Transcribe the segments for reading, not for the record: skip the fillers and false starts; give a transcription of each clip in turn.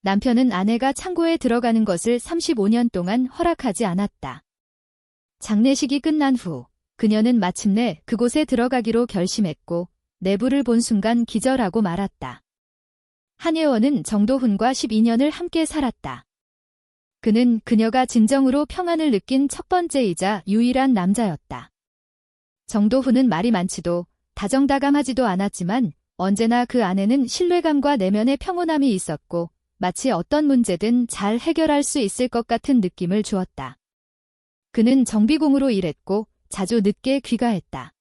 남편은 아내가 창고에 들어가는 것을 35년 동안 허락하지 않았다. 장례식이 끝난 후 그녀는 마침내 그곳에 들어가기로 결심했고 내부를 본 순간 기절하고 말았다. 한예원은 정도훈과 12년을 함께 살았다. 그는 그녀가 진정으로 평안을 느낀 첫 번째이자 유일한 남자였다. 정도훈은 말이 많지도 다정다감하지도 않았지만 언제나 그 안에는 신뢰감과 내면의 평온함이 있었고 마치 어떤 문제든 잘 해결할 수 있을 것 같은 느낌을 주었다. 그는 정비공으로 일했고 자주 늦게 귀가했다.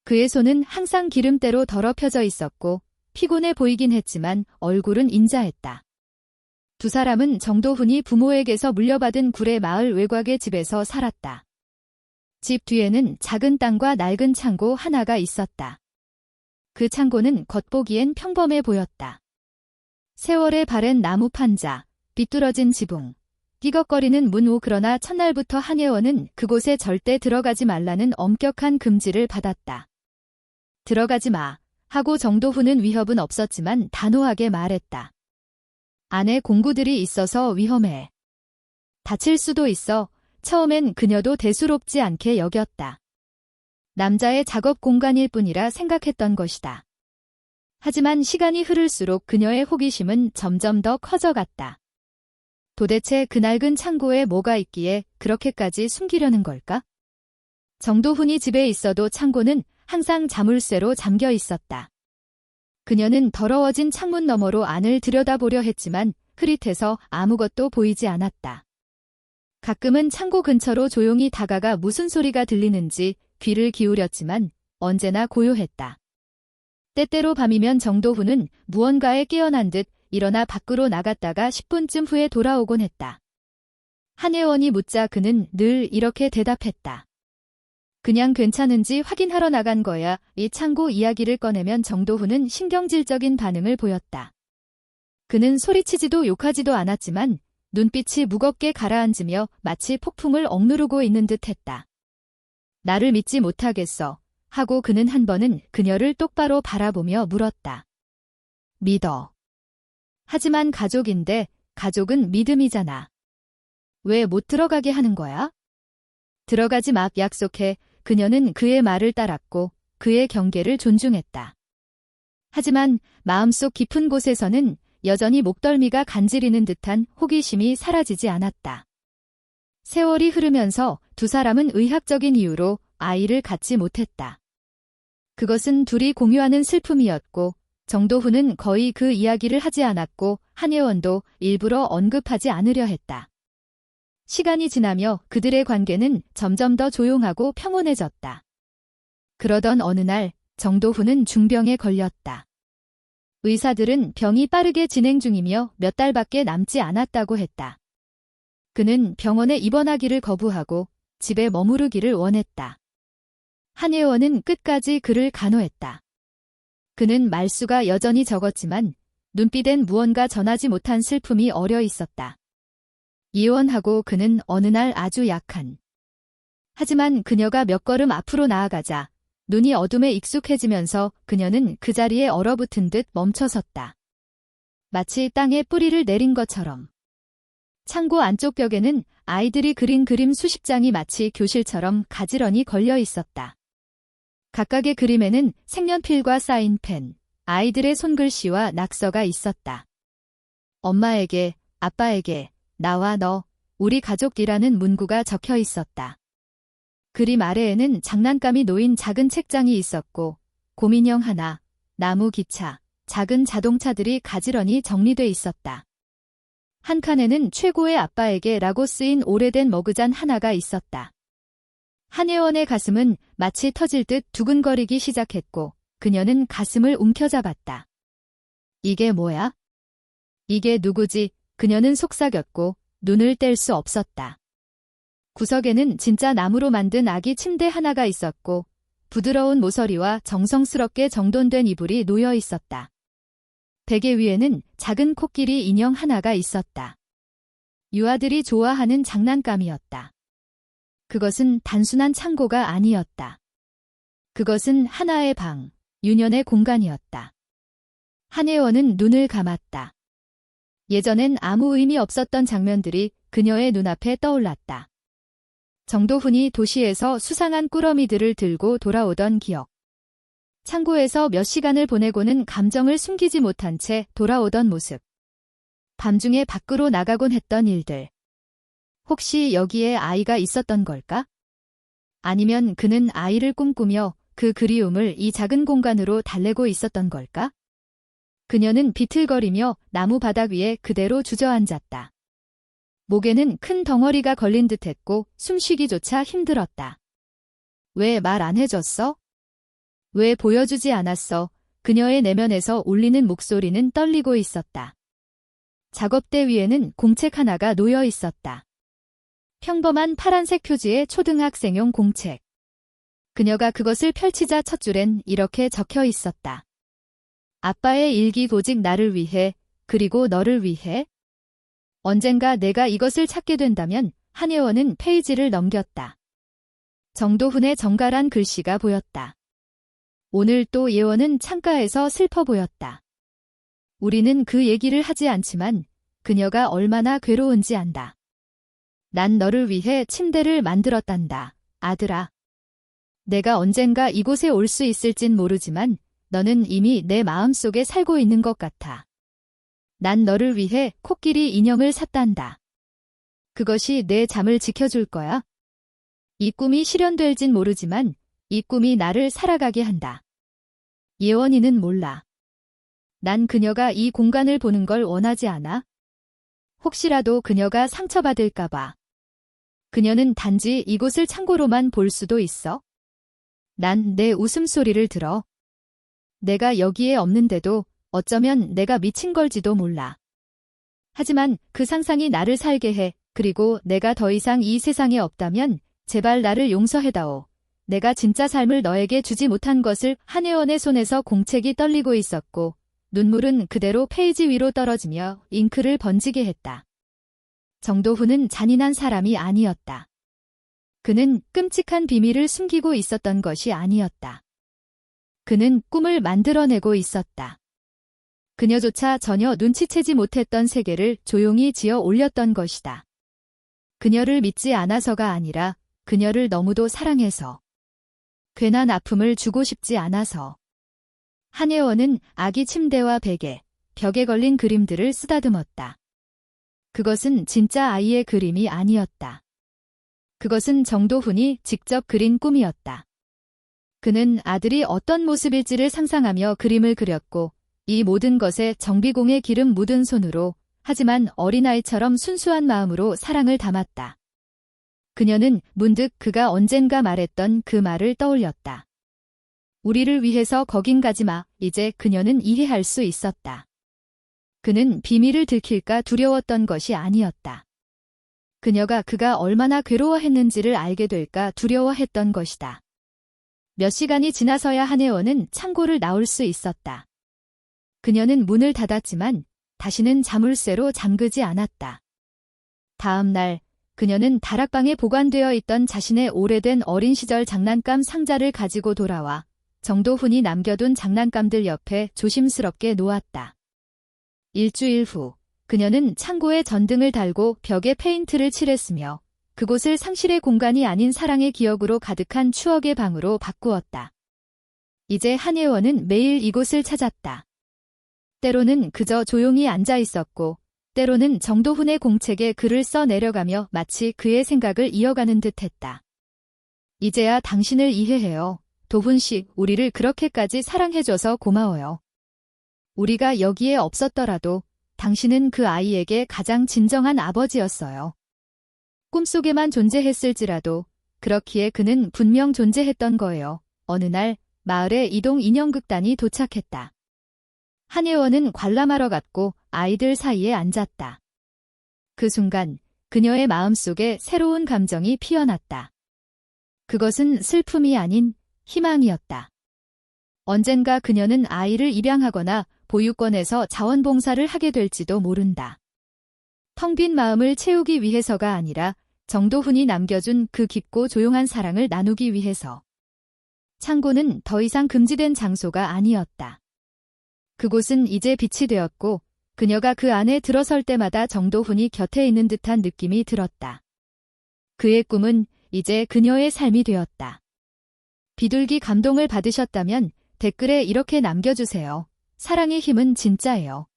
그의 손은 항상 기름때로 더럽혀져 있었고 피곤해 보이긴 했지만 얼굴은 인자했다. 두 사람은 정도훈이 부모에게서 물려받은 구례 마을 외곽의 집에서 살았다. 집 뒤에는 작은 땅과 낡은 창고 하나가 있었다. 그 창고는 겉보기엔 평범해 보였다. 세월에 바랜 나무 판자, 비뚤어진 지붕, 띠걱거리는 문 그러나 첫날부터 한예원은 그곳에 절대 들어가지 말라는 엄격한 금지를 받았다. 들어가지 마 하고 정도훈은 위협은 없었지만 단호하게 말했다. 안에 공구들이 있어서 위험해. 다칠 수도 있어. 처음엔 그녀도 대수롭지 않게 여겼다. 남자의 작업 공간일 뿐이라 생각했던 것이다. 하지만 시간이 흐를수록 그녀의 호기심은 점점 더 커져갔다. 도대체 그 낡은 창고에 뭐가 있기에 그렇게까지 숨기려는 걸까? 정도훈이 집에 있어도 창고는 항상 자물쇠로 잠겨 있었다. 그녀는 더러워진 창문 너머로 안을 들여다보려 했지만 흐릿해서 아무것도 보이지 않았다. 가끔은 창고 근처로 조용히 다가가 무슨 소리가 들리는지 귀를 기울였지만 언제나 고요했다. 때때로 밤이면 정도훈은 무언가에 깨어난 듯 일어나 밖으로 나갔다가 10분쯤 후에 돌아오곤 했다. 한예원이 묻자 그는 늘 이렇게 대답했다. 그냥 괜찮은지 확인하러 나간 거야. 이 창고 이야기를 꺼내면 정도훈은 신경질적인 반응을 보였다. 그는 소리치지도 욕하지도 않았지만 눈빛이 무겁게 가라앉으며 마치 폭풍을 억누르고 있는 듯 했다. 나를 믿지 못하겠어 하고 그는 한 번은 그녀를 똑바로 바라보며 물었다. 믿어. 하지만 가족인데 가족은 믿음이잖아. 왜 못 들어가게 하는 거야? 들어가지 마 약속해. 그녀는 그의 말을 따랐고 그의 경계를 존중했다. 하지만 마음속 깊은 곳에서는 여전히 목덜미가 간지리는 듯한 호기심이 사라지지 않았다. 세월이 흐르면서 두 사람은 의학적인 이유로 아이를 갖지 못했다. 그것은 둘이 공유하는 슬픔이었고 정도훈은 거의 그 이야기를 하지 않았고 한예원도 일부러 언급하지 않으려 했다. 시간이 지나며 그들의 관계는 점점 더 조용하고 평온해졌다. 그러던 어느 날 정도훈은 중병에 걸렸다. 의사들은 병이 빠르게 진행 중이며 몇 달밖에 남지 않았다고 했다. 그는 병원에 입원하기를 거부하고 집에 머무르기를 원했다. 한예원은 끝까지 그를 간호했다. 그는 말수가 여전히 적었지만 눈빛엔 무언가 전하지 못한 슬픔이 어려 있었다. 이혼하고 그는 어느 날 아주 약한. 하지만 그녀가 몇 걸음 앞으로 나아가자 눈이 어둠에 익숙해지면서 그녀는 그 자리에 얼어붙은 듯 멈춰섰다. 마치 땅에 뿌리를 내린 것처럼. 창고 안쪽 벽에는 아이들이 그린 그림 수십 장이 마치 교실처럼 가지런히 걸려 있었다. 각각의 그림에는 색연필과 사인펜, 아이들의 손글씨와 낙서가 있었다. 엄마에게, 아빠에게, 나와 너, 우리 가족이라는 문구가 적혀 있었다. 그림 아래에는 장난감이 놓인 작은 책장이 있었고 곰인형 하나, 나무 기차, 작은 자동차들이 가지런히 정리돼 있었다. 한 칸에는 최고의 아빠에게 라고 쓰인 오래된 머그잔 하나가 있었다. 한예원의 가슴은 마치 터질 듯 두근거리기 시작했고 그녀는 가슴을 움켜잡았다. 이게 뭐야? 이게 누구지? 그녀는 속삭였고 눈을 뗄 수 없었다. 구석에는 진짜 나무로 만든 아기 침대 하나가 있었고 부드러운 모서리와 정성스럽게 정돈된 이불이 놓여 있었다. 베개 위에는 작은 코끼리 인형 하나가 있었다. 유아들이 좋아하는 장난감이었다. 그것은 단순한 창고가 아니었다. 그것은 하나의 방, 유년의 공간이었다. 한예원은 눈을 감았다. 예전엔 아무 의미 없었던 장면들이 그녀의 눈앞에 떠올랐다. 정도훈이 도시에서 수상한 꾸러미들을 들고 돌아오던 기억. 창고에서 몇 시간을 보내고는 감정을 숨기지 못한 채 돌아오던 모습. 밤중에 밖으로 나가곤 했던 일들. 혹시 여기에 아이가 있었던 걸까? 아니면 그는 아이를 꿈꾸며 그 그리움을 이 작은 공간으로 달래고 있었던 걸까? 그녀는 비틀거리며 나무 바닥 위에 그대로 주저앉았다. 목에는 큰 덩어리가 걸린 듯했고 숨쉬기조차 힘들었다. 왜 말 안 해줬어? 왜 보여주지 않았어? 그녀의 내면에서 울리는 목소리는 떨리고 있었다. 작업대 위에는 공책 하나가 놓여 있었다. 평범한 파란색 표지의 초등학생용 공책. 그녀가 그것을 펼치자 첫 줄엔 이렇게 적혀 있었다. 아빠의 일기 오직 나를 위해, 그리고 너를 위해. 언젠가 내가 이것을 찾게 된다면 한예원은 페이지를 넘겼다. 정도훈의 정갈한 글씨가 보였다. 오늘 또 예원은 창가에서 슬퍼 보였다. 우리는 그 얘기를 하지 않지만 그녀가 얼마나 괴로운지 안다. 난 너를 위해 침대를 만들었단다, 아들아. 내가 언젠가 이곳에 올 수 있을진 모르지만 너는 이미 내 마음속에 살고 있는 것 같아. 난 너를 위해 코끼리 인형을 샀단다. 그것이 내 잠을 지켜줄 거야. 이 꿈이 실현될진 모르지만 이 꿈이 나를 살아가게 한다. 예원이는 몰라. 난 그녀가 이 공간을 보는 걸 원하지 않아. 혹시라도 그녀가 상처받을까봐. 그녀는 단지 이곳을 창고로만 볼 수도 있어. 난 내 웃음소리를 들어. 내가 여기에 없는데도 어쩌면 내가 미친 걸지도 몰라. 하지만 그 상상이 나를 살게 해. 그리고 내가 더 이상 이 세상에 없다면 제발 나를 용서해다오. 내가 진짜 삶을 너에게 주지 못한 것을. 한혜원의 손에서 공책이 떨리고 있었고 눈물은 그대로 페이지 위로 떨어지며 잉크를 번지게 했다. 정도훈은 잔인한 사람이 아니었다. 그는 끔찍한 비밀을 숨기고 있었던 것이 아니었다. 그는 꿈을 만들어내고 있었다. 그녀조차 전혀 눈치채지 못했던 세계를 조용히 지어 올렸던 것이다. 그녀를 믿지 않아서가 아니라 그녀를 너무도 사랑해서. 괜한 아픔을 주고 싶지 않아서. 한혜원은 아기 침대와 베개, 벽에 걸린 그림들을 쓰다듬었다. 그것은 진짜 아이의 그림이 아니었다. 그것은 정도훈이 직접 그린 꿈이었다. 그는 아들이 어떤 모습일지를 상상하며 그림을 그렸고 이 모든 것에 정비공의 기름 묻은 손으로 하지만 어린아이처럼 순수한 마음으로 사랑을 담았다. 그녀는 문득 그가 언젠가 말했던 그 말을 떠올렸다. 우리를 위해서 거긴 가지 마. 이제 그녀는 이해할 수 있었다. 그는 비밀을 들킬까 두려웠던 것이 아니었다. 그가 얼마나 괴로워했는지를 알게 될까 두려워했던 것이다. 몇 시간이 지나서야 한혜원은 창고를 나올 수 있었다. 그녀는 문을 닫았지만 다시는 자물쇠로 잠그지 않았다. 다음 날 그녀는 다락방에 보관되어 있던 자신의 오래된 어린 시절 장난감 상자를 가지고 돌아와 정도훈이 남겨둔 장난감들 옆에 조심스럽게 놓았다. 일주일 후 그녀는 창고에 전등을 달고 벽에 페인트를 칠했으며 그곳을 상실의 공간이 아닌 사랑의 기억으로 가득한 추억의 방으로 바꾸었다. 이제 한예원은 매일 이곳을 찾았다. 때로는 그저 조용히 앉아 있었고 때로는 정도훈의 공책에 글을 써 내려가며 마치 그의 생각을 이어가는 듯했다. 이제야 당신을 이해해요. 도훈 씨, 우리를 그렇게까지 사랑해줘서 고마워요. 우리가 여기에 없었더라도 당신은 그 아이에게 가장 진정한 아버지였어요. 꿈속에만 존재했을지라도 그렇기에 그는 분명 존재했던 거예요. 어느 날 마을에 이동 인형극단이 도착했다. 한예원은 관람하러 갔고 아이들 사이에 앉았다. 그 순간 그녀의 마음속에 새로운 감정이 피어났다. 그것은 슬픔이 아닌 희망이었다. 언젠가 그녀는 아이를 입양하거나 보육원에서 자원봉사를 하게 될지도 모른다. 텅 빈 마음을 채우기 위해서가 아니라 정도훈이 남겨준 그 깊고 조용한 사랑을 나누기 위해서. 창고는 더 이상 금지된 장소가 아니었다. 그곳은 이제 빛이 되었고 그녀가 그 안에 들어설 때마다 정도훈이 곁에 있는 듯한 느낌이 들었다. 그의 꿈은 이제 그녀의 삶이 되었다. 비둘기 감동을 받으셨다면 댓글에 이렇게 남겨주세요. 사랑의 힘은 진짜예요.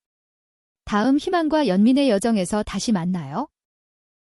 다음 희망과 연민의 여정에서 다시 만나요.